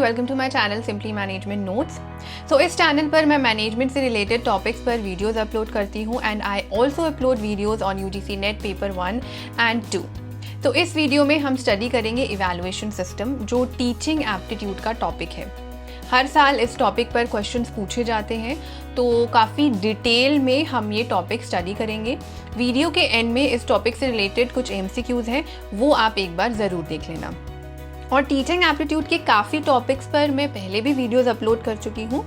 Welcome to my channel simply management notes. So इस channel पर मैं मैनेजमेंट से रिलेटेड टॉपिक्स पर वीडियोस अपलोड करती हूँ and I also upload videos on UGC NET paper 1 and 2। तो इस वीडियो में हम स्टडी करेंगे इवैल्यूएशन सिस्टम, जो टीचिंग एप्टीट्यूड का टॉपिक है। हर साल इस टॉपिक पर क्वेश्चंस पूछे जाते हैं, तो काफ़ी डिटेल में हम ये टॉपिक स्टडी करेंगे। वीडियो के एंड में इस टॉपिक से रिलेटेड कुछ MCQs हैं, वो आप एक बार ज़रूर देख लेना। और टीचिंग एप्टीट्यूड के काफ़ी टॉपिक्स पर मैं पहले भी वीडियोस अपलोड कर चुकी हूँ,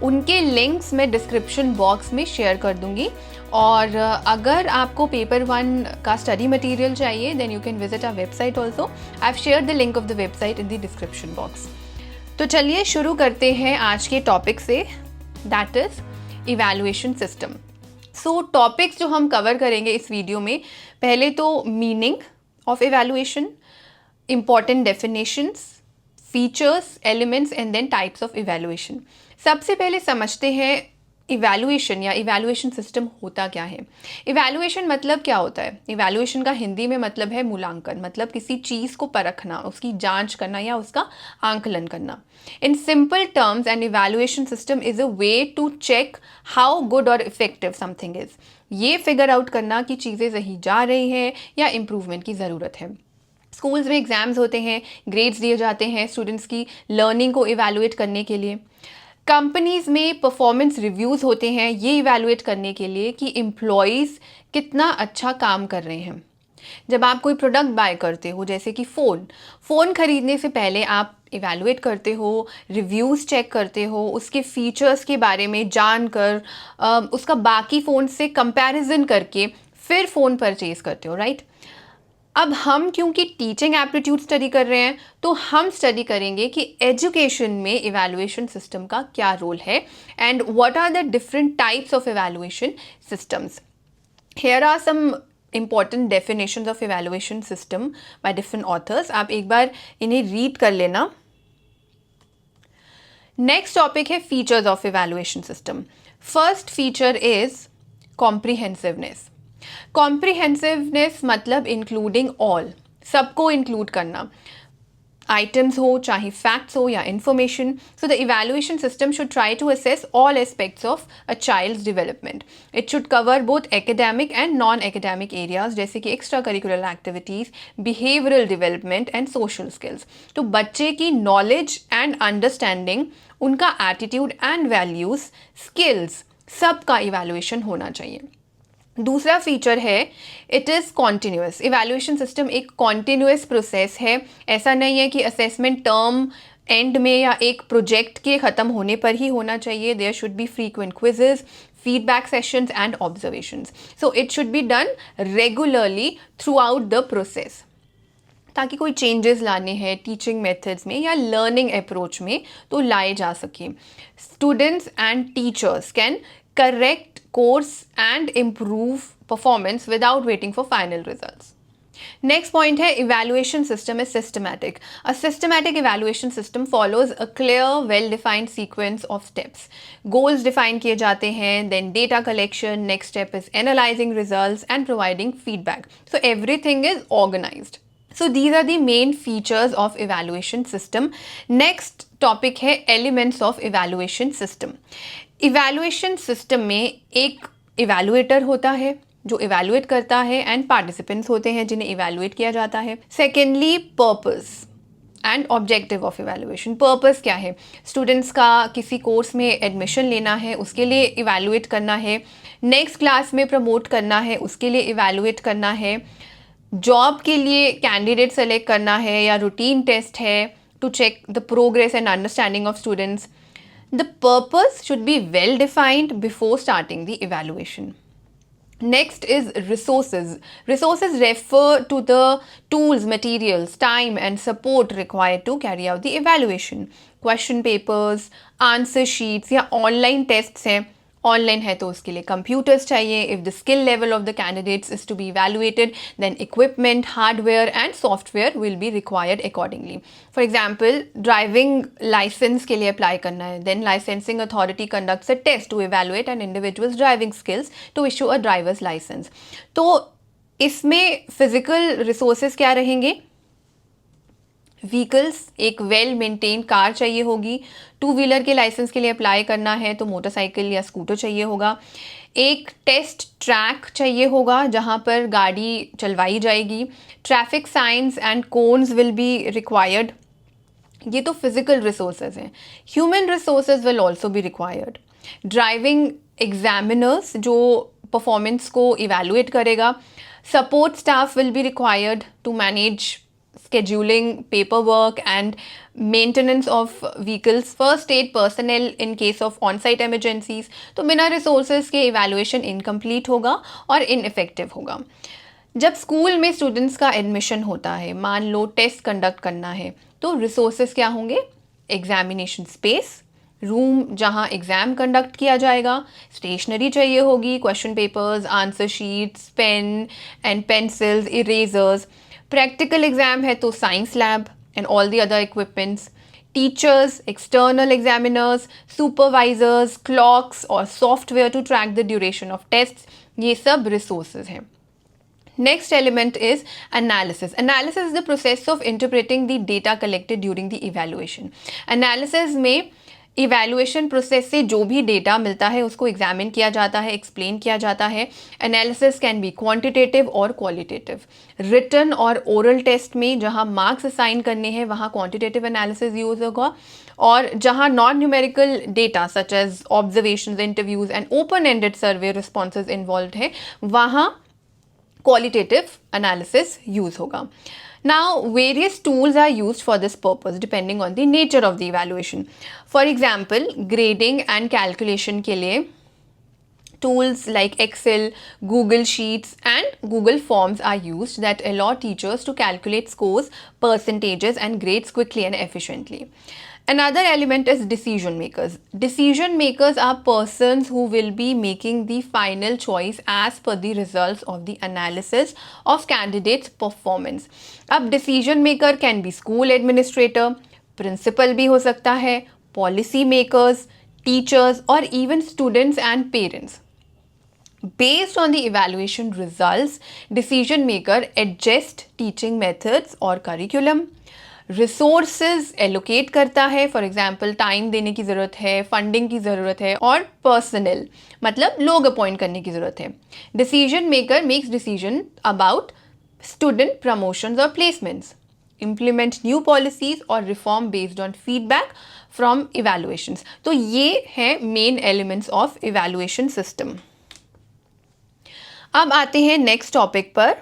उनके लिंक्स मैं डिस्क्रिप्शन बॉक्स में शेयर कर दूँगी। और अगर आपको पेपर 1 का स्टडी मटेरियल चाहिए then you can visit our website also. I have shared the link of the website in the description box. तो चलिए शुरू करते हैं आज के टॉपिक से, that is evaluation system. So topics जो हम कवर करेंगे इस वीडियो में, पहले तो meaning of evaluation, important definitions, features, elements and then types of evaluation। सबसे पहले समझते हैं इवैल्यूएशन या इवैल्यूएशन सिस्टम होता क्या है। इवैल्यूएशन मतलब क्या होता है? इवैल्यूएशन का हिंदी में मतलब है मूल्यांकन, मतलब किसी चीज़ को परखना, उसकी जांच करना या उसका आंकलन करना। In simple terms an evaluation system is a way to check how good और इफेक्टिव समथिंग इज़। ये फिगर आउट करना कि चीज़ें सही जा रही हैं या इम्प्रूवमेंट की ज़रूरत है। स्कूल्स में एग्ज़ाम्स होते हैं, ग्रेड्स दिए जाते हैं स्टूडेंट्स की लर्निंग को इवैल्यूएट करने के लिए। कंपनीज़ में परफॉर्मेंस रिव्यूज़ होते हैं, ये इवैल्यूएट करने के लिए कि एम्प्लॉयज़ कितना अच्छा काम कर रहे हैं। जब आप कोई प्रोडक्ट बाय करते हो, जैसे कि फ़ोन खरीदने से पहले आप इवैल्यूएट करते हो, रिव्यूज़ चेक करते हो, उसके फीचर्स के बारे में जानकर उसका बाकी फ़ोन से कंपैरिजन करके फिर फ़ोन परचेज़ करते हो, राइट? अब हम क्योंकि टीचिंग एप्टीट्यूड स्टडी कर रहे हैं, तो हम स्टडी करेंगे कि एजुकेशन में इवैल्यूएशन सिस्टम का क्या रोल है and what are the different types of evaluation systems. Here are some important definitions of evaluation system by different authors। आप एक बार इन्हें रीड कर लेना। नेक्स्ट टॉपिक है features of evaluation system. First feature is comprehensiveness. Comprehensiveness मतलब including all, सबको include करना, items हो चाहे फैक्ट्स हो या information. So the evaluation system should try to assess all aspects of a child's development. It should cover both academic and non academic areas, जैसे कि extra curricular activities, behavioural development and social skills. तो बच्चे की knowledge and understanding, उनका attitude and values, skills, सब का evaluation होना चाहिए। दूसरा फीचर है it is continuous. Evaluation system एक कॉन्टिन्यूस प्रोसेस है। ऐसा नहीं है कि असेसमेंट टर्म एंड में या एक प्रोजेक्ट के ख़त्म होने पर ही होना चाहिए। There should be frequent quizzes, feedback sessions and observations. So it should be done regularly throughout the process, ताकि कोई चेंजेस लाने हैं टीचिंग मेथड्स में या लर्निंग अप्रोच में तो लाए जा सके। Students and teachers can correct course and improve performance without waiting for final results. Next point है evaluation system is systematic. A systematic evaluation system follows a clear, well-defined sequence of steps. Goals define किए जाते हैं, then data collection, next step is analyzing results and providing feedback. So everything is organized. So these are the main features of evaluation system. Next topic है elements of evaluation system. Evaluation system में एक evaluator होता है जो evaluate करता है and participants होते हैं जिन्हें इवैल्यूएट किया जाता है। Secondly purpose and objective of evaluation. Purpose क्या है? स्टूडेंट्स का किसी कोर्स में एडमिशन लेना है, उसके लिए इवैल्यूएट करना है। नेक्स्ट क्लास में प्रमोट करना है, उसके लिए इवैल्यूएट करना है। जॉब के लिए कैंडिडेट सेलेक्ट करना है या रूटीन टेस्ट है to check the progress and understanding of students. The purpose should be well defined before starting the evaluation. Next is resources. Resources refer to the tools, materials, time and support required to carry out the evaluation. Question papers, answer sheets या online tests हैं। Online है तो उसके लिए computers चाहिए। If the skill level of the candidates is to be evaluated then equipment, hardware and software will be required accordingly. For example, driving licence के लिए apply करना है, then licensing authority conducts a test to evaluate an individual's driving skills to issue a driver's licence. तो इसमें physical resources क्या रहेंगे? Vehicles, एक well maintain car चाहिए होगी। टू व्हीलर के लाइसेंस के लिए अप्लाई करना है तो मोटरसाइकिल या स्कूटर चाहिए होगा। एक टेस्ट ट्रैक चाहिए होगा जहाँ पर गाड़ी चलवाई जाएगी। Traffic signs and cones will be required. ये तो फिजिकल रिसोर्सेज हैं। Human resources will also be required. Driving examiners जो परफॉर्मेंस को इवेलुएट करेगा। Support staff will be required to manage scheduling, paperwork and maintenance of vehicles, first aid personnel in case of on-site emergencies। तो बिना resources के evaluation incomplete होगा और ineffective होगा। जब स्कूल में स्टूडेंट्स का एडमिशन होता है, मान लो टेस्ट कंडक्ट करना है, तो रिसोर्सेज क्या होंगे? एग्जामिनेशन स्पेस, रूम जहां एग्ज़ाम कंडक्ट किया जाएगा, स्टेशनरी चाहिए होगी, question papers, answer sheets, pen and pencils, erasers. Practical exam है तो science lab and all the other equipments. Teachers, external examiners, supervisors, clocks और software to track the duration of test, ये सब resources हैं। Next element is analysis. Analysis is the process of interpreting the data collected during the evaluation. Analysis में evaluation process से जो भी data मिलता है उसको एग्जामिन किया जाता है, एक्सप्लेन किया जाता है। एनालिसिस कैन बी क्वांटिटेटिव और क्वालिटेटिव। रिटन और ओरल टेस्ट में जहां मार्क्स असाइन करने हैं वहां क्वांटिटेटिव एनालिसिस यूज होगा, और जहां non numerical data such as observations, interviews and open ended survey responses involve है वहां qualitative analysis use होगा। Now various tools are used for this purpose depending on the nature of the evaluation. For example, grading and calculation के लिए tools like Excel, Google Sheets and Google Forms are used that allow teachers to calculate scores, percentages and grades quickly and efficiently. Another element is decision makers. Decision makers are persons who will be making the final choice as per the results of the analysis of candidates' performance. अब decision maker can be school administrator, principal भी हो सकता है, policy makers, teachers और even students and parents. Based on the evaluation results, decision maker adjust teaching methods or curriculum. Resources allocate करता है, for example time देने की ज़रूरत है, फंडिंग की ज़रूरत है, और पर्सनल मतलब लोग अपॉइंट करने की ज़रूरत है। Decision maker makes decision about student promotions और प्लेसमेंट्स, इम्प्लीमेंट न्यू पॉलिसीज और reform based on feedback from evaluations. तो ये है main elements of evaluation system. अब आते हैं नेक्स्ट टॉपिक पर,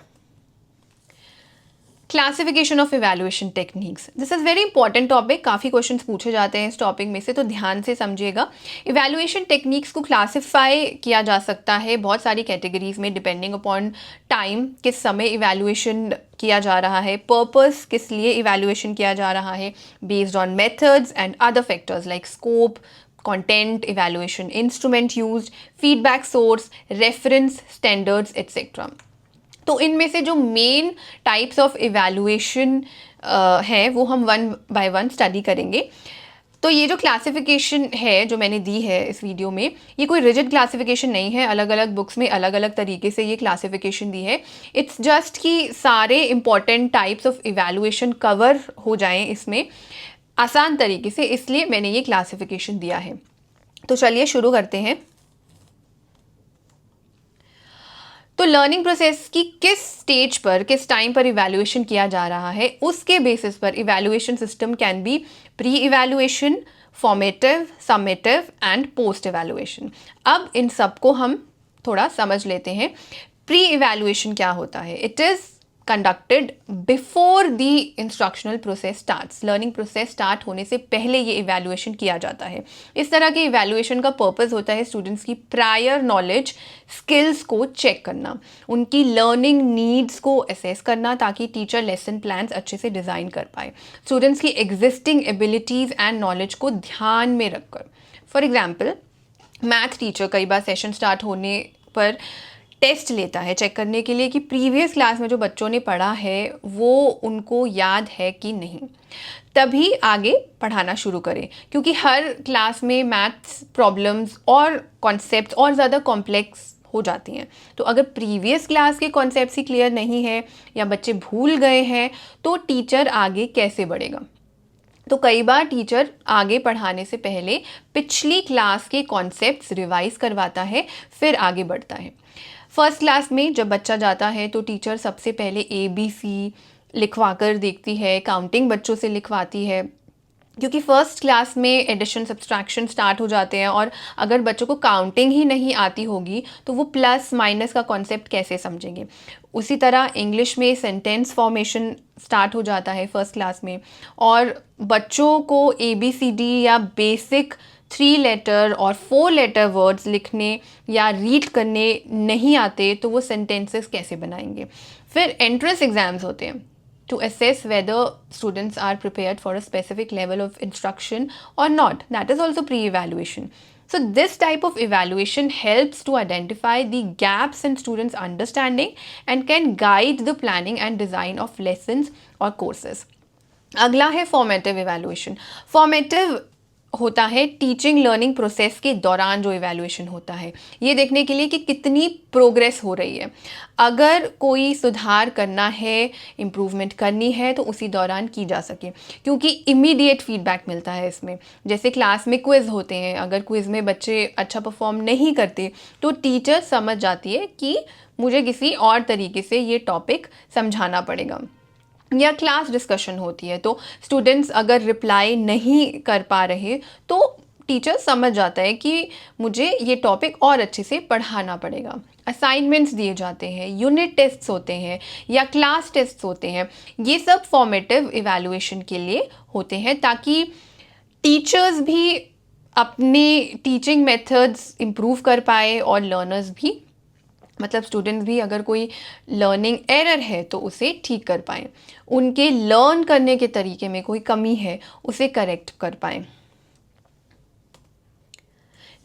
classification of evaluation techniques. This is very important topic, काफ़ी क्वेश्चंस पूछे जाते हैं इस टॉपिक में से, तो ध्यान से समझिएगा। इवैल्यूएशन टेक्निक्स को क्लासिफाई किया जा सकता है बहुत सारी कैटेगरीज में डिपेंडिंग अपॉन टाइम, किस समय इवैल्यूएशन किया जा रहा है, पर्पस किस लिए इवैल्यूएशन किया जा रहा है, based on methods and other factors like scope, content, evaluation instrument used, feedback source, reference, standards, etc. तो इनमें से जो मेन टाइप्स ऑफ इवैल्यूएशन है वो हम वन बाय वन स्टडी करेंगे। तो ये जो क्लासिफिकेशन है जो मैंने दी है इस वीडियो में, ये कोई रिजिड क्लासिफिकेशन नहीं है, अलग अलग बुक्स में अलग अलग तरीके से ये क्लासिफिकेशन दी है। इट्स जस्ट कि सारे important types of evaluation cover हो जाएं इसमें आसान तरीके से, इसलिए मैंने ये क्लासिफिकेशन दिया है। तो चलिए शुरू करते हैं। तो लर्निंग प्रोसेस की किस स्टेज पर, किस टाइम पर इवैल्यूएशन किया जा रहा है, उसके बेसिस पर evaluation system can be pre evaluation, formative, summative and post evaluation. अब इन सबको हम थोड़ा समझ लेते हैं। प्री इवैल्यूएशन क्या होता है? It is conducted before the instructional process starts. Learning process start होने से पहले ये इवैल्यूएशन किया जाता है। इस तरह के इवैल्यूएशन का पर्पस होता है स्टूडेंट्स की प्रायर नॉलेज, स्किल्स को चेक करना, उनकी लर्निंग नीड्स को असेस करना ताकि टीचर लेसन प्लान्स अच्छे से डिज़ाइन कर पाए, स्टूडेंट्स की एग्जिस्टिंग एबिलिटीज़ एंड नॉलेज को ध्यान में रखकर। फॉर एग्जाम्पल, मैथ टीचर कई बार सेशन स्टार्ट होने पर टेस्ट लेता है चेक करने के लिए कि प्रीवियस क्लास में जो बच्चों ने पढ़ा है वो उनको याद है कि नहीं, तभी आगे पढ़ाना शुरू करें, क्योंकि हर क्लास में मैथ्स प्रॉब्लम्स और कॉन्सेप्ट्स और ज़्यादा कॉम्प्लेक्स हो जाती हैं। तो अगर प्रीवियस क्लास के कॉन्सेप्ट्स ही क्लियर नहीं है या बच्चे भूल गए हैं तो टीचर आगे कैसे बढ़ेगा। तो कई बार टीचर आगे पढ़ाने से पहले पिछली क्लास के कॉन्सेप्ट्स रिवाइज करवाता है, फिर आगे बढ़ता है। फर्स्ट क्लास में जब बच्चा जाता है तो टीचर सबसे पहले ABC लिखवा कर देखती है, काउंटिंग बच्चों से लिखवाती है, क्योंकि फर्स्ट क्लास में एडिशन सब्सट्रैक्शन स्टार्ट हो जाते हैं और अगर बच्चों को काउंटिंग ही नहीं आती होगी तो वो प्लस माइनस का कॉन्सेप्ट कैसे समझेंगे। उसी तरह इंग्लिश में सेंटेंस फॉर्मेशन स्टार्ट हो जाता है फर्स्ट क्लास में, और बच्चों को ABCD या बेसिक 3 लेटर और 4 लेटर वर्ड्स लिखने या रीड करने नहीं आते तो वो सेंटेंसेस कैसे बनाएंगे। फिर एंट्रेंस एग्ज़ाम्स होते हैं to assess whether students are prepared for a specific level of instruction or not. That is also pre-evaluation. So this type of evaluation helps to identify the gaps in students' understanding and can guide the planning and design of lessons or courses. अगला है formative evaluation. Formative होता है teaching learning process के दौरान जो evaluation होता है, ये देखने के लिए कि कितनी प्रोग्रेस हो रही है। अगर कोई सुधार करना है, इम्प्रूवमेंट करनी है तो उसी दौरान की जा सके, क्योंकि इमीडिएट फीडबैक मिलता है इसमें। जैसे क्लास में क्विज़ होते हैं, अगर क्विज़ में बच्चे अच्छा परफॉर्म नहीं करते तो टीचर समझ जाती है कि मुझे किसी और तरीके से ये टॉपिक समझाना पड़ेगा। या क्लास डिस्कशन होती है तो स्टूडेंट्स अगर रिप्लाई नहीं कर पा रहे तो टीचर समझ जाता है कि मुझे ये टॉपिक और अच्छे से पढ़ाना पड़ेगा। असाइनमेंट्स दिए जाते हैं, यूनिट टेस्ट्स होते हैं या क्लास टेस्ट्स होते हैं, ये सब फॉर्मेटिव इवैल्यूएशन के लिए होते हैं ताकि टीचर्स भी अपने टीचिंग मेथड्स इम्प्रूव कर पाए और लर्नर्स भी, मतलब स्टूडेंट्स भी अगर कोई लर्निंग एरर है तो उसे ठीक कर पाएँ, उनके लर्न करने के तरीके में कोई कमी है उसे करेक्ट कर पाएँ।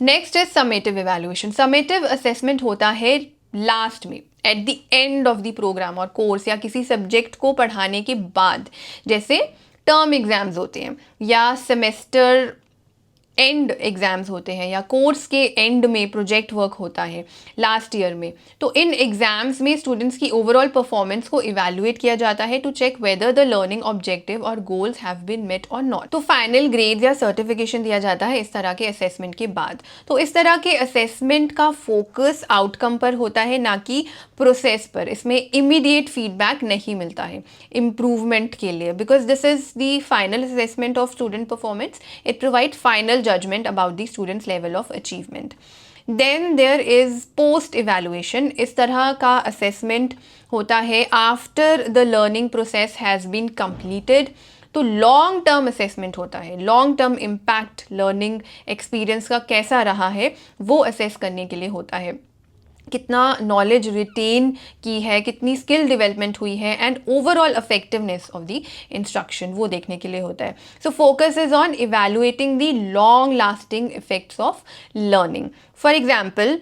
नेक्स्ट है समेटिव इवैल्यूएशन। समेटिव असेसमेंट होता है लास्ट में, at the end of the programme और कोर्स या किसी सब्जेक्ट को पढ़ाने के बाद, जैसे टर्म एग्जाम्स होते हैं या सेमेस्टर एंड एग्ज़ाम्स होते हैं या कोर्स के एंड में प्रोजेक्ट वर्क होता है लास्ट ईयर में। तो इन एग्ज़ाम्स में स्टूडेंट्स की ओवरऑल परफॉर्मेंस को इवैल्यूएट किया जाता है to check whether the learning objective और गोल्स हैव बीन मेट और नॉट। तो फाइनल ग्रेड या सर्टिफिकेशन दिया जाता है इस तरह के असेसमेंट के बाद। तो इस तरह के असेसमेंट का फोकस आउटकम पर होता है, ना कि प्रोसेस पर। इसमें इमीडिएट फीडबैक नहीं मिलता है इम्प्रूवमेंट के लिए, because this is the final assessment of student performance. It provide final judgment about the student's level of achievement. Then there is post evaluation. इस तरह का assessment होता है after the learning process has been completed. तो long term assessment होता है, long term impact learning experience का कैसा रहा है वो असेस करने के लिए होता है। कितना नॉलेज रिटेन की है, कितनी स्किल डेवलपमेंट हुई है and overall effectiveness of the instruction, वो देखने के लिए होता है। So focus is on evaluating the long lasting effects of learning. For example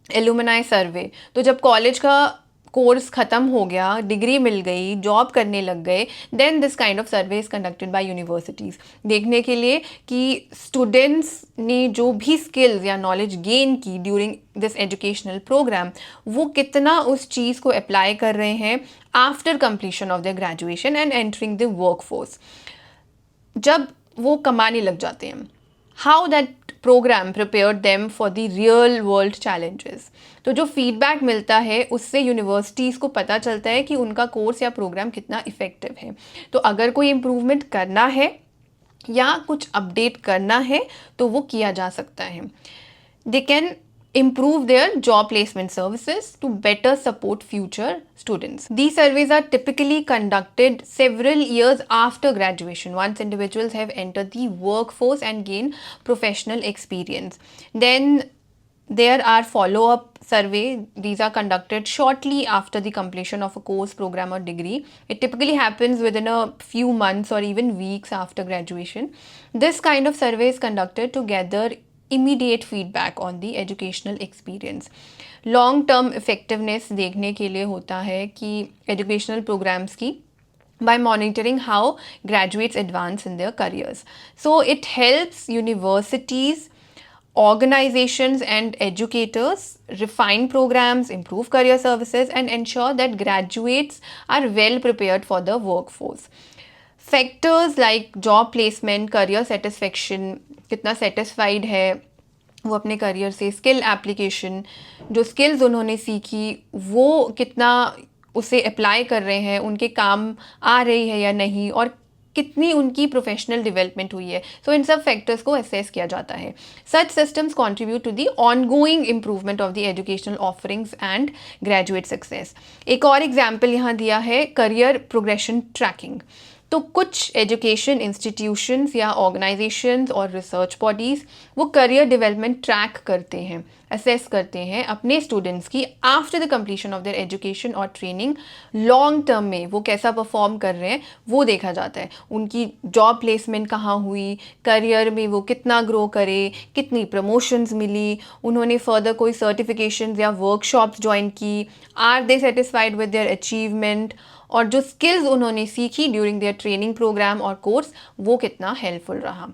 alumni survey, तो जब कॉलेज का कोर्स ख़त्म हो गया, डिग्री मिल गई, जॉब करने लग गए, then this kind of survey is conducted by universities, देखने के लिए कि स्टूडेंट्स ने जो भी स्किल्स या नॉलेज गेन की ड्यूरिंग दिस एजुकेशनल प्रोग्राम वो कितना उस चीज़ को अप्लाई कर रहे हैं after completion of the graduation and entering the workforce, जब वो कमाने लग जाते हैं। How that programme prepared them for the real world challenges. तो जो फीडबैक मिलता है उससे यूनिवर्सिटीज़ को पता चलता है कि उनका कोर्स या प्रोग्राम कितना इफ़ेक्टिव है। तो अगर कोई इम्प्रूवमेंट करना है या कुछ अपडेट करना है तो वो किया जा सकता है। They can improve their job placement services to better support future students. These surveys are typically conducted several years after graduation, once individuals have entered the workforce and gained professional experience. Then there are follow-up survey. These are conducted shortly after the completion of a course, program or degree. It typically happens within a few months or even weeks after graduation. This kind of survey is conducted to gather immediate feedback on the educational experience. Long term effectiveness देखने के लिए होता है कि educational programmes की by monitoring how graduates advance in their careers. So it helps universities organizations and educators refine programs, improve career services, and ensure that graduates are well prepared for the workforce. Factors like job placement, career satisfaction, कितना satisfied है वो अपने career से, skill application, जो skills उन्होंने सीखी वो कितना उसे अप्लाई कर रहे हैं, उनके काम आ रही है या नहीं, और कितनी उनकी प्रोफेशनल डेवलपमेंट हुई है. सो इन सब फैक्टर्स को असेस किया जाता है. Such systems contribute to the ongoing improvement of the educational offerings and graduate success. एक और एग्जाम्पल यहाँ दिया है करियर प्रोग्रेशन ट्रैकिंग. तो कुछ एजुकेशन इंस्टीट्यूशंस या ऑर्गेनाइजेशंस और रिसर्च बॉडीज़ वो करियर डेवलपमेंट ट्रैक करते हैं, असेस करते हैं अपने स्टूडेंट्स की after the completion of their education और ट्रेनिंग. लॉन्ग टर्म में वो कैसा परफॉर्म कर रहे हैं वो देखा जाता है. उनकी जॉब प्लेसमेंट कहाँ हुई, करियर में वो कितना ग्रो करे, कितनी प्रमोशंस मिली, उन्होंने फर्दर कोई सर्टिफिकेशन या वर्कशॉप्स ज्वाइन की, are they satisfied with their achievement, और जो स्किल्स उन्होंने सीखी ड्यूरिंग देयर ट्रेनिंग प्रोग्राम और कोर्स वो कितना हेल्पफुल रहा.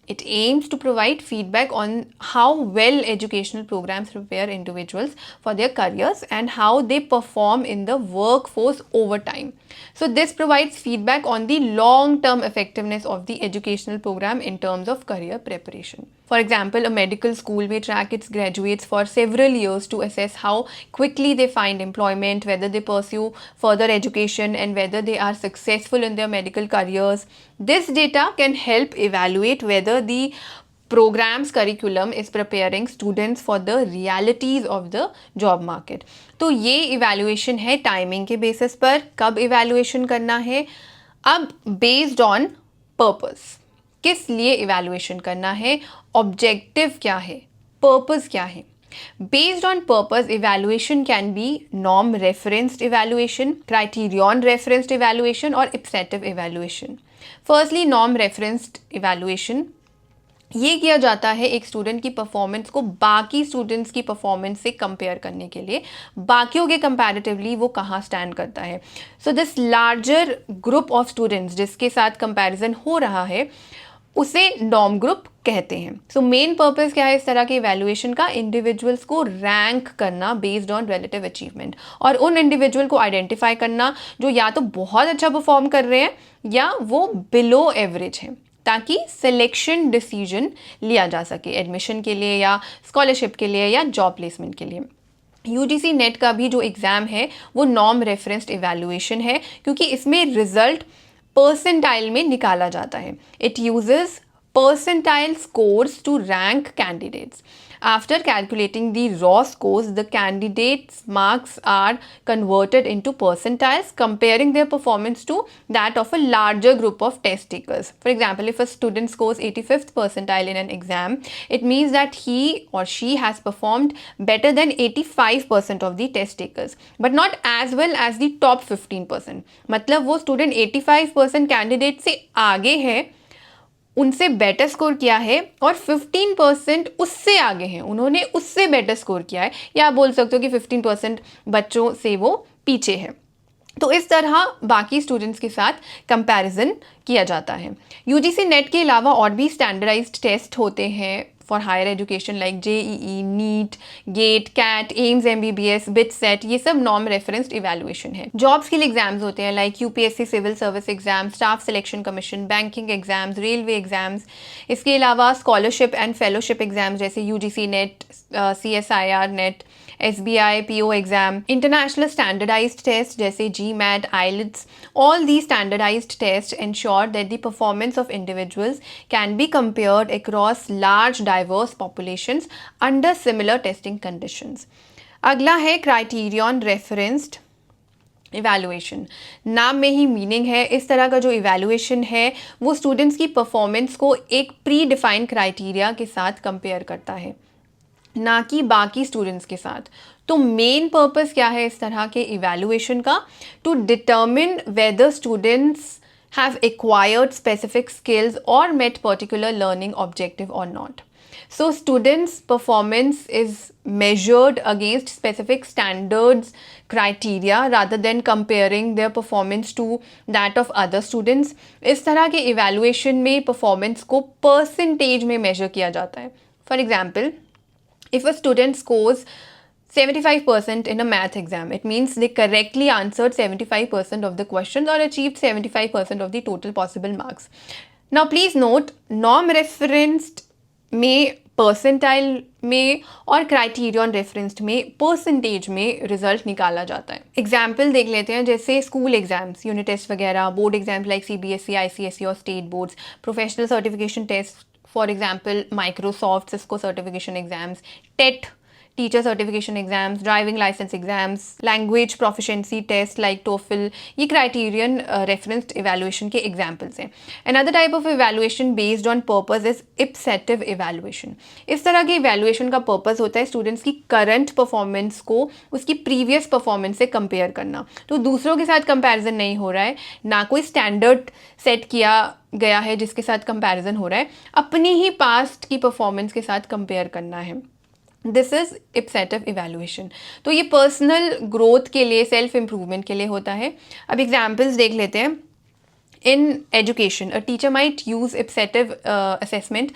It aims to provide feedback on how well educational programs prepare individuals for their careers and how they perform in the workforce over time. So this provides feedback on the long-term effectiveness of the educational program in terms of career preparation. For example, a medical school may track its graduates for several years to assess how quickly they find employment, whether they pursue further education, and whether they are successful in their medical careers. This data can help evaluate whether the program's curriculum is preparing students for the realities of the job market. तो ये evaluation है timing के basis पर, कब evaluation करना है. अब based on purpose, किस लिए evaluation करना है, objective क्या है, purpose क्या है. Based on purpose, evaluation can be norm referenced evaluation, criterion referenced evaluation और ipsative evaluation. Firstly, norm referenced evaluation. ये किया जाता है एक स्टूडेंट की परफॉर्मेंस को बाकी स्टूडेंट्स की परफॉर्मेंस से कंपेयर करने के लिए, बाकियों के कंपैरेटिवली वो कहाँ स्टैंड करता है. So this larger group of students जिसके साथ कंपैरिजन हो रहा है उसे नॉर्म ग्रुप कहते हैं. सो मेन पर्पस क्या है इस तरह के इवैल्यूएशन का, इंडिविजुअल्स को रैंक करना बेस्ड ऑन रिलेटिव अचीवमेंट, और उन इंडिविजुअल को आइडेंटिफाई करना जो या तो बहुत अच्छा परफॉर्म कर रहे हैं या वो बिलो एवरेज हैं, ताकि सिलेक्शन डिसीजन लिया जा सके एडमिशन के लिए या स्कॉलरशिप के लिए या जॉब प्लेसमेंट के लिए. यूजीसी नेट का भी जो एग्ज़ाम है वो नॉर्म रेफरेंस्ड इवैल्यूएशन है, क्योंकि इसमें रिजल्ट परसेंटाइल में निकाला जाता है. It uses percentile scores to rank candidates. After calculating the raw scores, the candidates' marks are converted into percentiles, comparing their performance to that of a larger group of test takers. For example, if a student scores 85th percentile in an exam, it means that he or she has performed better than 85% of the test takers, but not as well as the top 15%. मतलब वो student 85% candidate से आगे है, उनसे better score किया है, और 15% उससे आगे हैं, उन्होंने उससे बेटर स्कोर किया है, या आप बोल सकते हो कि 15% बच्चों से वो पीछे है. तो इस तरह बाकी स्टूडेंट्स के साथ कंपैरिजन किया जाता है. यूजीसी नेट के अलावा और भी स्टैंडर्डाइज्ड टेस्ट होते हैं for higher education like JEE, NEET, GATE, CAT, AIIMS MBBS, BITSAT. ये सब नॉर्म रेफरेंस्ड इवैल्यूएशन है. जॉब्स के लिए एग्जाम्स होते हैं like UPSC civil service exam, staff selection commission, banking exams, railway exams. इसके अलावा स्कॉलरशिप एंड फेलोशिप एग्जाम्स जैसे UGC NET, CSIR NET, SBI, PO exam, international standardised test जैसे GMAT, IELTS. All these standardized tests ensure that the performance of individuals can be compared across large diverse populations under similar testing conditions. अगला है criterion referenced evaluation. नाम में ही meaning है, इस तरह का जो इवैल्यूएशन है वो स्टूडेंट्स की परफॉर्मेंस को एक प्री डिफाइंड क्राइटेरिया के साथ कंपेयर करता है, ना कि बाकी स्टूडेंट्स के साथ. तो मेन पर्पस क्या है इस तरह के इवैल्यूएशन का? To determine whether students have acquired specific skills or met particular learning objective or not. So students' performance is measured against specific standards criteria rather than comparing their performance to that of other students. इस तरह के evaluation में performance को percentage में measure किया जाता है. For example, if a student scores 75% in a math exam, it means they correctly answered 75% of the questions or achieved 75% of the total possible marks. Now please note, norm referenced में, percentile में और criterion referenced में percentage में result निकाला जाता है. Example देख लेते हैं, जैसे स्कूल एग्जाम्स, यूनिट टेस्ट वगैरह, board exams like CBSE, ICSE और state boards, professional certification test, for example Microsoft, Cisco certification exams, TET teacher certification exams, driving licence exams, language proficiency test like TOEFL, ये criterion referenced evaluation के examples हैं. Another type of evaluation based on purpose is ipsative evaluation. इस तरह के evaluation का purpose होता है students की करंट परफॉर्मेंस को उसकी प्रीवियस परफॉर्मेंस से कंपेयर करना. तो दूसरों के साथ कंपैरिजन नहीं हो रहा है, ना कोई स्टैंडर्ड सेट किया गया है जिसके साथ कंपैरिजन हो रहा है, अपनी ही पास्ट की परफॉर्मेंस के साथ कंपेयर करना है. This is ipsative evaluation. तो ये पर्सनल ग्रोथ के लिए, सेल्फ इम्प्रूवमेंट के लिए होता है. अब एग्जाम्पल्स देख लेते हैं. In education, a teacher might use ipsative assessment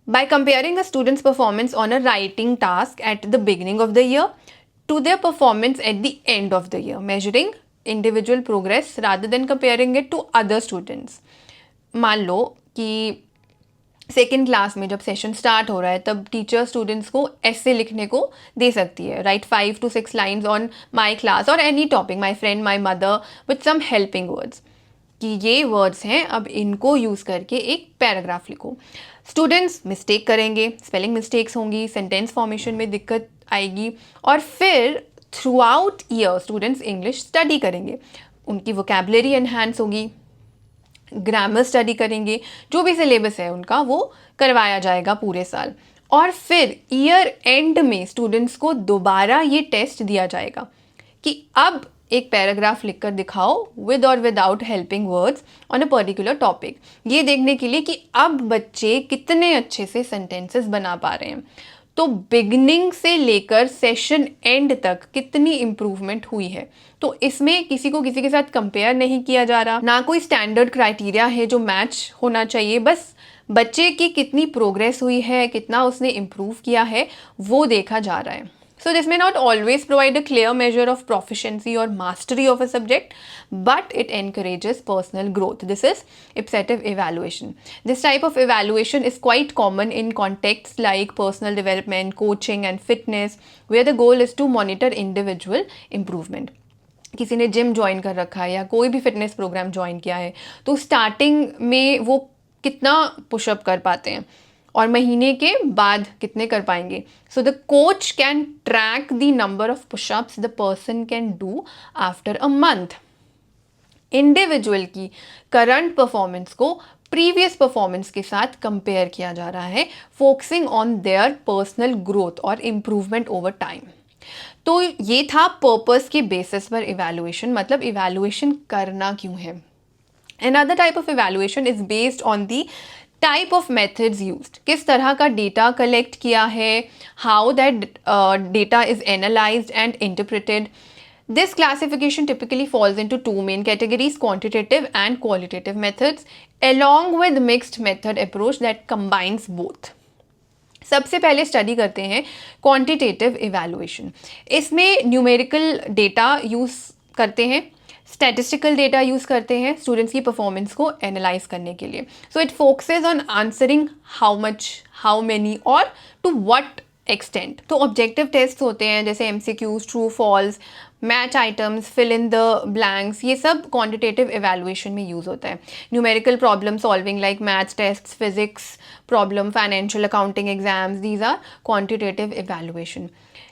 by comparing a student's performance on a writing task at the beginning of the year to their performance at the end of the year, measuring individual progress rather than comparing it to other students. मान लो कि second class में जब session start हो रहा है, तब teacher students को ऐसे लिखने को दे सकती है, write 5 to 6 lines on my class और any topic, my friend, my mother, with some helping words, कि ये वर्ड्स हैं, अब इनको यूज़ करके एक पैराग्राफ लिखो. स्टूडेंट्स मिस्टेक करेंगे, स्पेलिंग मिस्टेक्स होंगी, सेंटेंस फॉर्मेशन में दिक्कत आएगी, और फिर through out year students English study करेंगे, उनकी वोकैबुलरी एनहांस होगी, ग्रामर स्टडी करेंगे, जो भी सिलेबस है उनका वो करवाया जाएगा पूरे साल. और फिर ईयर एंड में स्टूडेंट्स को दोबारा ये टेस्ट दिया जाएगा कि अब एक पैराग्राफ लिखकर दिखाओ विद और without helping words on a particular topic, ये देखने के लिए कि अब बच्चे कितने अच्छे से सेंटेंसेस बना पा रहे हैं. तो बिगनिंग से लेकर सेशन एंड तक कितनी इम्प्रूवमेंट हुई है. तो इसमें किसी को किसी के साथ कंपेयर नहीं किया जा रहा, ना कोई स्टैंडर्ड क्राइटेरिया है जो मैच होना चाहिए, बस बच्चे की कितनी प्रोग्रेस हुई है, कितना उसने इम्प्रूव किया है, वो देखा जा रहा है. So this may not always provide a clear measure of proficiency or mastery of a subject, but it encourages personal growth. This is ipsative evaluation. This type of evaluation is quite common in contexts like personal development, coaching and fitness, where the goal is to monitor individual improvement. किसी ने gym join कर रखा है या कोई भी fitness programme join किया है, तो स्टार्टिंग में वो कितना पुशअप कर पाते हैं और महीने के बाद कितने कर पाएंगे. So the coach can track the number of pushups the person can do after a month. Individual की करंट परफॉर्मेंस को प्रीवियस परफॉर्मेंस के साथ कंपेयर किया जा रहा है, focusing on their personal growth और इम्प्रूवमेंट ओवर टाइम. तो ये था पर्पस के बेसिस पर इवैल्यूएशन, मतलब इवैल्यूएशन करना क्यों है. Another type of evaluation is based on the type of methods used. किस तरह का डेटा कलेक्ट किया है, how that data is analyzed and interpreted. This classification typically falls into two main categories, quantitative and qualitative methods, along with mixed method approach that combines both. सबसे पहले study करते हैं quantitative evaluation. इसमें numerical data use करते हैं, statistical data use करते हैं students की परफॉर्मेंस को एनालाइज करने के लिए. So it focuses on answering how much, how many और टू व्हाट एक्सटेंट. तो ऑब्जेक्टिव टेस्ट होते हैं जैसे MCQs, true false, match items, fill in the blanks, ये सब क्वांटिटेटिव इवैल्यूएशन में यूज़ होता है. Numerical problem solving like maths test, physics problem, financial accounting exams, these are quantitative evaluation.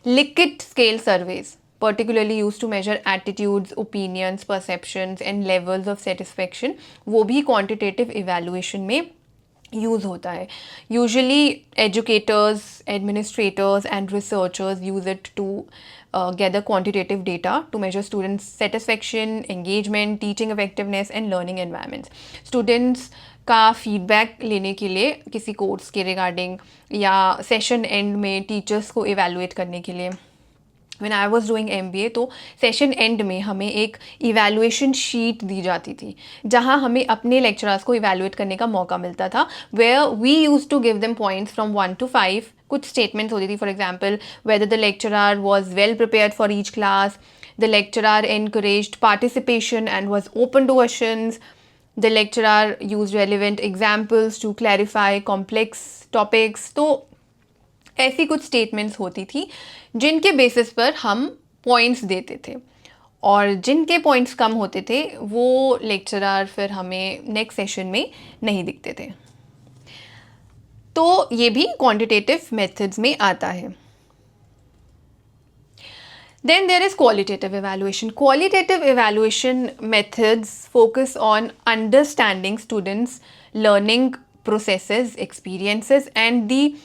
Likert scale surveys particularly used to measure attitudes, opinions, perceptions and levels of satisfaction, वो भी quantitative evaluation में use होता है. Usually educators, administrators and researchers use it to gather quantitative data to measure students' satisfaction, engagement, teaching effectiveness and learning environments. Students का feedback लेने के लिए किसी कोर्स के रिगार्डिंग या सेशन एंड में टीचर्स को इवेलुएट करने के लिए when I was doing MBA, तो सेशन एंड में हमें एक इवैल्यूएशन शीट दी जाती थी जहां हमें अपने लेक्चरर्स को इवैल्यूएट करने का मौका मिलता था, where we use to give them points from 1 to 5. कुछ स्टेटमेंट्स होती थी, for example whether the lecturer was well prepared for each class, the lecturer encouraged participation and was open to questions, the lecturer used relevant examples to clarify complex topics. तो ऐसी कुछ statements होती थी जिनके basis पर हम points देते थे, और जिनके पॉइंट्स कम होते थे वो लेक्चरर फिर हमें नेक्स्ट सेशन में नहीं दिखते थे. तो ये भी क्वांटिटेटिव मेथड्स में आता है. Then there is qualitative evaluation. Qualitative evaluation methods focus on understanding students' learning processes, experiences, and the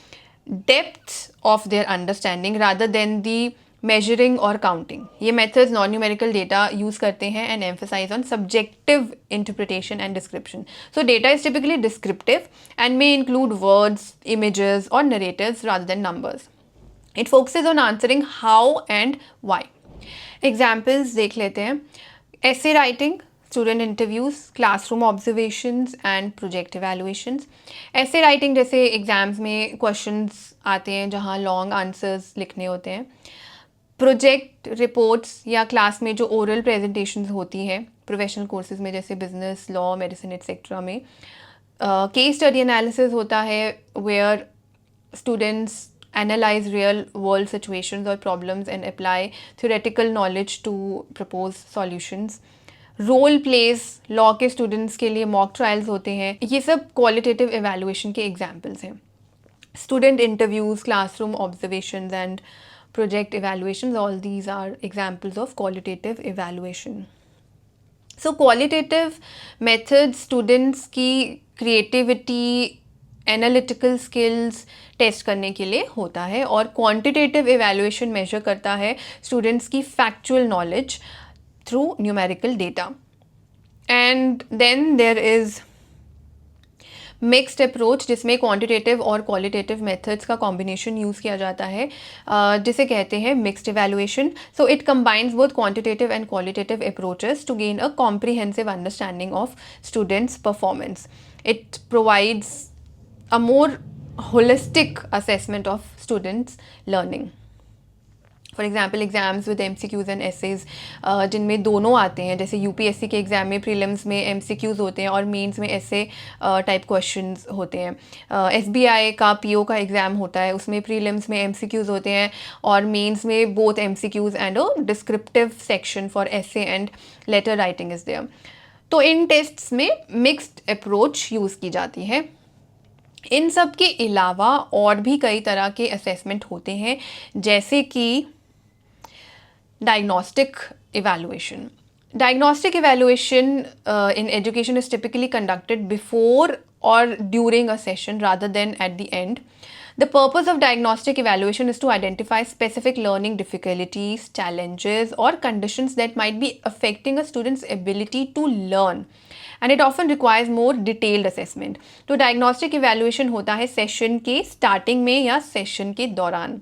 depth of their understanding rather than the measuring or counting. ये methods non-numerical data use करते हैं and emphasize on subjective interpretation and description. So data is typically descriptive and may include words, images, or narratives rather than numbers. It focuses on answering how and why. Examples देख लेते हैं. Essay writing, student interviews, classroom observations and project evaluations. Essay writing जैसे exams में questions आते हैं जहाँ long answers लिखने होते हैं. प्रोजेक्ट रिपोर्ट्स या क्लास में जो ओरल प्रेजेंटेशंस होती हैं प्रोफेशनल कोर्सेज में जैसे बिजनेस, लॉ, मेडिसिन एक्सेट्रा में. केस स्टडी एनालिसिस होता है where students analyze real world situations or problems and apply theoretical knowledge to propose solutions. Role plays, law के स्टूडेंट्स के लिए मॉक ट्रायल्स होते हैं. ये सब क्वालिटेटिव एवेल्युएशन के एग्जाम्पल्स हैं. Student interviews, classroom observations and project evaluations, all these are examples of qualitative evaluation. So qualitative methods students की क्रिएटिविटी, एनालिटिकल स्किल्स टेस्ट करने के लिए होता है, और क्वांटिटेटिव एवेल्युएशन मेजर करता है स्टूडेंट्स की factual knowledge through numerical data. And then there is mixed approach जिसमें क्वांटिटेटिव और क्वालिटेटिव मेथड्स का कॉम्बिनेशन यूज़ किया जाता है, जिसे कहते हैं mixed evaluation. So it combines both quantitative and qualitative approaches to gain a comprehensive understanding of students' performance. It provides a more holistic assessment of students' learning. For example, exams with MCQs and essays जिनमें दोनों आते हैं, जैसे UPSC के exam में prelims में MCQs होते हैं और मेंस में ऐसे टाइप क्वेश्चंस होते हैं. SBI का PO का एग्ज़ाम होता है, उसमें प्रीलिम्स में MCQs होते हैं और मेंस में both MCQs and a descriptive section for essay and letter writing is there. तो इन टेस्ट्स में मिक्स्ड अप्रोच यूज़ की जाती है. इन सब के अलावा और भी कई तरह के असेसमेंट होते हैं, जैसे कि diagnostic evaluation. Diagnostic evaluation in education is typically conducted before or during a session rather than at the end. The purpose of diagnostic evaluation is to identify specific learning difficulties, challenges, or conditions that might be affecting a student's ability to learn. And it often requires more detailed assessment. तो diagnostic evaluation होता है session के starting में या session के दौरान.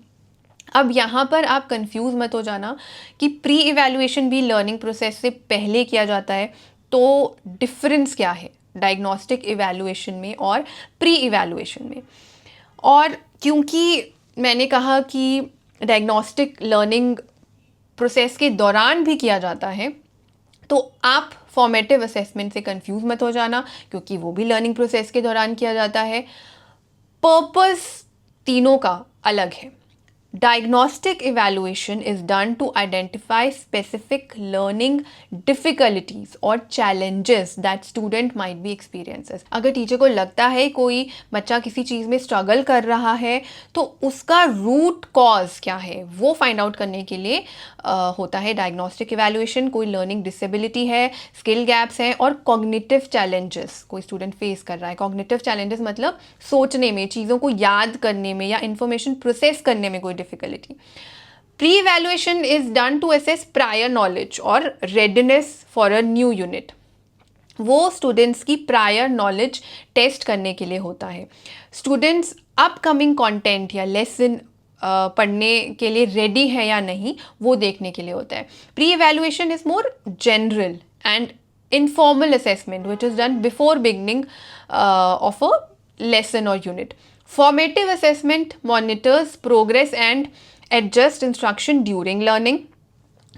अब यहाँ पर आप कंफ्यूज मत हो जाना कि प्री इवैल्यूएशन भी लर्निंग प्रोसेस से पहले किया जाता है, तो डिफरेंस क्या है डायग्नोस्टिक इवैल्यूएशन में और प्री इवैल्यूएशन में. और क्योंकि मैंने कहा कि डायग्नोस्टिक लर्निंग प्रोसेस के दौरान भी किया जाता है, तो आप फॉर्मेटिव असेसमेंट से कंफ्यूज मत हो जाना, क्योंकि वो भी लर्निंग प्रोसेस के दौरान किया जाता है. पर्पस तीनों का अलग है. Diagnostic evaluation is done to identify specific learning difficulties or challenges that student might be experiences. अगर टीचर को लगता है कोई बच्चा किसी चीज़ में स्ट्रगल कर रहा है, तो उसका रूट कॉज क्या है वो फाइंड आउट करने के लिए होता है डायग्नोस्टिक इवैल्यूएशन. कोई लर्निंग डिसेबिलिटी है, स्किल गैप्स हैं, और कॉग्निटिव चैलेंजेस कोई स्टूडेंट फेस कर रहा है. कॉग्निटिव चैलेंजेस मतलब सोचने में, चीज़ों को याद करने में या इंफॉर्मेशन प्रोसेस करने में कोई difficulty. Pre-evaluation is done to assess prior knowledge or readiness for a new unit. वो स्टूडेंट्स की प्रायर नॉलेज टेस्ट करने के लिए होता है. स्टूडेंट्स अपकमिंग कंटेंट या लेसन पढ़ने के लिए रेडी है या नहीं वो देखने के लिए होता है. Pre evaluation is more general and informal assessment which is done before beginning of a lesson or unit. Formative assessment monitors progress and adjust instruction during learning.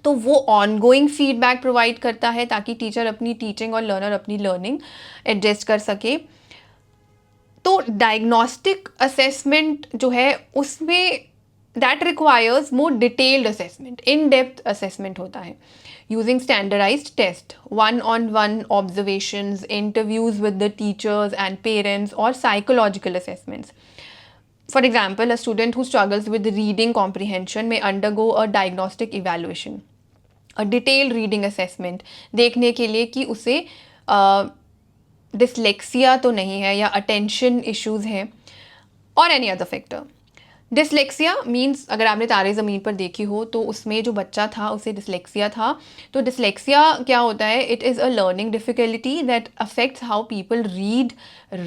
तो वो ongoing feedback provide करता है ताकि टीचर अपनी teaching और learner अपनी learning adjust कर सके. तो डायग्नोस्टिक असेसमेंट जो है उसमें that requires more detailed assessment, in depth assessment होता है using standardized test, one-on-one observations, interviews with the teachers and parents, or psychological assessments. For example, a student who struggles with reading comprehension may undergo a diagnostic evaluation, a detailed reading assessment, देखने के लिए कि उसे dyslexia तो नहीं है या attention issues हैं, or any other factor. Dyslexia means अगर आपने तारे ज़मीन पर देखी हो तो उसमें जो बच्चा था उसे डिसलेक्सिया था. तो डिसलेक्सिया क्या होता है? It is a learning difficulty that affects how people read,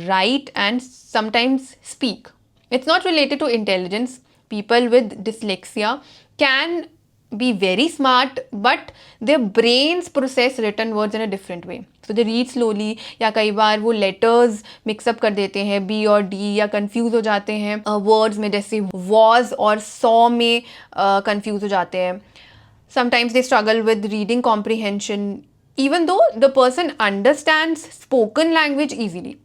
write and sometimes speak. It's not related to intelligence. People with dyslexia can be very smart but their brains process written words in a different way, so they read slowly, या कई बार वो letters mix up कर देते हैं B और D, या confuse हो जाते हैं words में, जैसे was और saw में confuse हो जाते हैं. Sometimes they struggle with reading comprehension even though the person understands spoken language easily.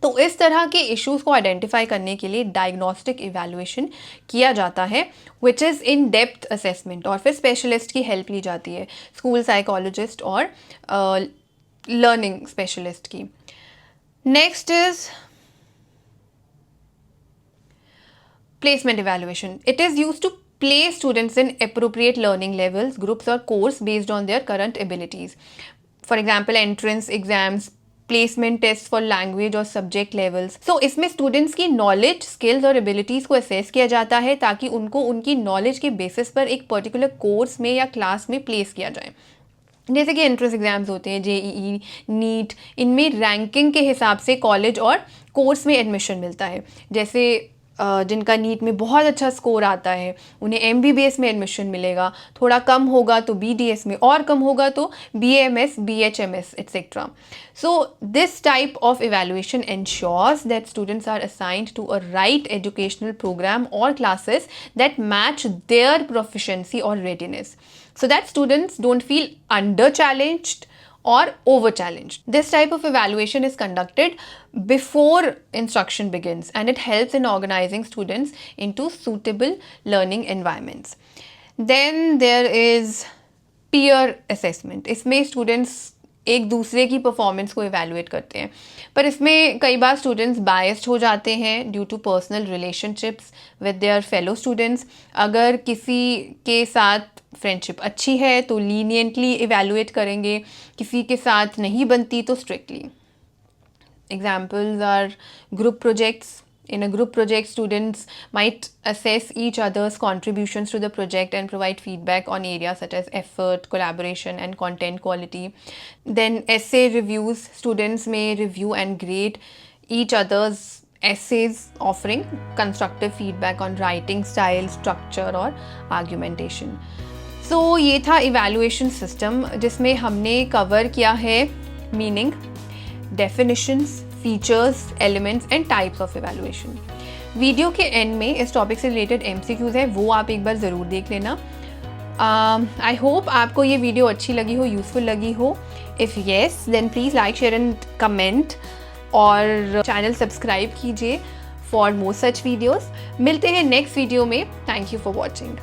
तो इस तरह के इश्यूज़ को आइडेंटिफाई करने के लिए डायग्नोस्टिक इवैल्यूएशन किया जाता है which is in depth assessment, और फिर स्पेशलिस्ट की हेल्प ली जाती है, स्कूल साइकोलॉजिस्ट और लर्निंग स्पेशलिस्ट की. Next is placement evaluation. It is used to place students in appropriate learning levels, groups or course based on their current abilities. For example, entrance exams, placement test for language और subject levels. So इसमें students की knowledge, skills और abilities को assess किया जाता है ताकि उनको उनकी नॉलेज के बेसिस पर एक पर्टिकुलर कोर्स में या क्लास में प्लेस किया जाए. जैसे कि एंट्रेंस एग्जाम्स होते हैं, JEE, नीट, इनमें रैंकिंग के हिसाब से कॉलेज और कोर्स में एडमिशन मिलता है. जैसे जिनका नीट में बहुत अच्छा स्कोर आता है उन्हें MBBS में एडमिशन मिलेगा, थोड़ा कम होगा तो BDS में, और कम होगा तो BAMS, BHMS etc. So this type of evaluation ensures that students are assigned to a right educational program or classes that match their proficiency or readiness, so that students don't feel under challenged or over challenged. This type of evaluation is conducted before instruction begins and it helps in organizing students into suitable learning environments. Then there is peer assessment. इसमें students एक दूसरे की performance को evaluate करते हैं, पर इसमें कई बार स्टूडेंट्स बायस्ड हो जाते हैं due to personal relationships with their fellow students. अगर किसी के साथ फ्रेंडशिप अच्छी है तो लीनियंटली इवैल्यूएट करेंगे, किसी के साथ नहीं बनती तो strictly. Examples are group projects. In a group project, students might assess each other's contributions to the project and provide feedback on areas such as effort, collaboration, and content quality. Then essay reviews. Students may review and grade each other's essays, offering constructive feedback on writing style, structure, और argumentation. So ये था evaluation system जिसमें हमने cover किया है meaning, definitions, features, elements and types of evaluation. Video के and में इस टॉपिक से रिलेटेड MCQs है, वो आप एक बार ज़रूर देख लेना. आई होप आपको ये वीडियो अच्छी लगी हो, यूज़फुल लगी हो. If yes then please like, share and comment, और चैनल सब्सक्राइब कीजिए फॉर मोर सच वीडियोज़. मिलते हैं नेक्स्ट वीडियो में. Thank you for watching.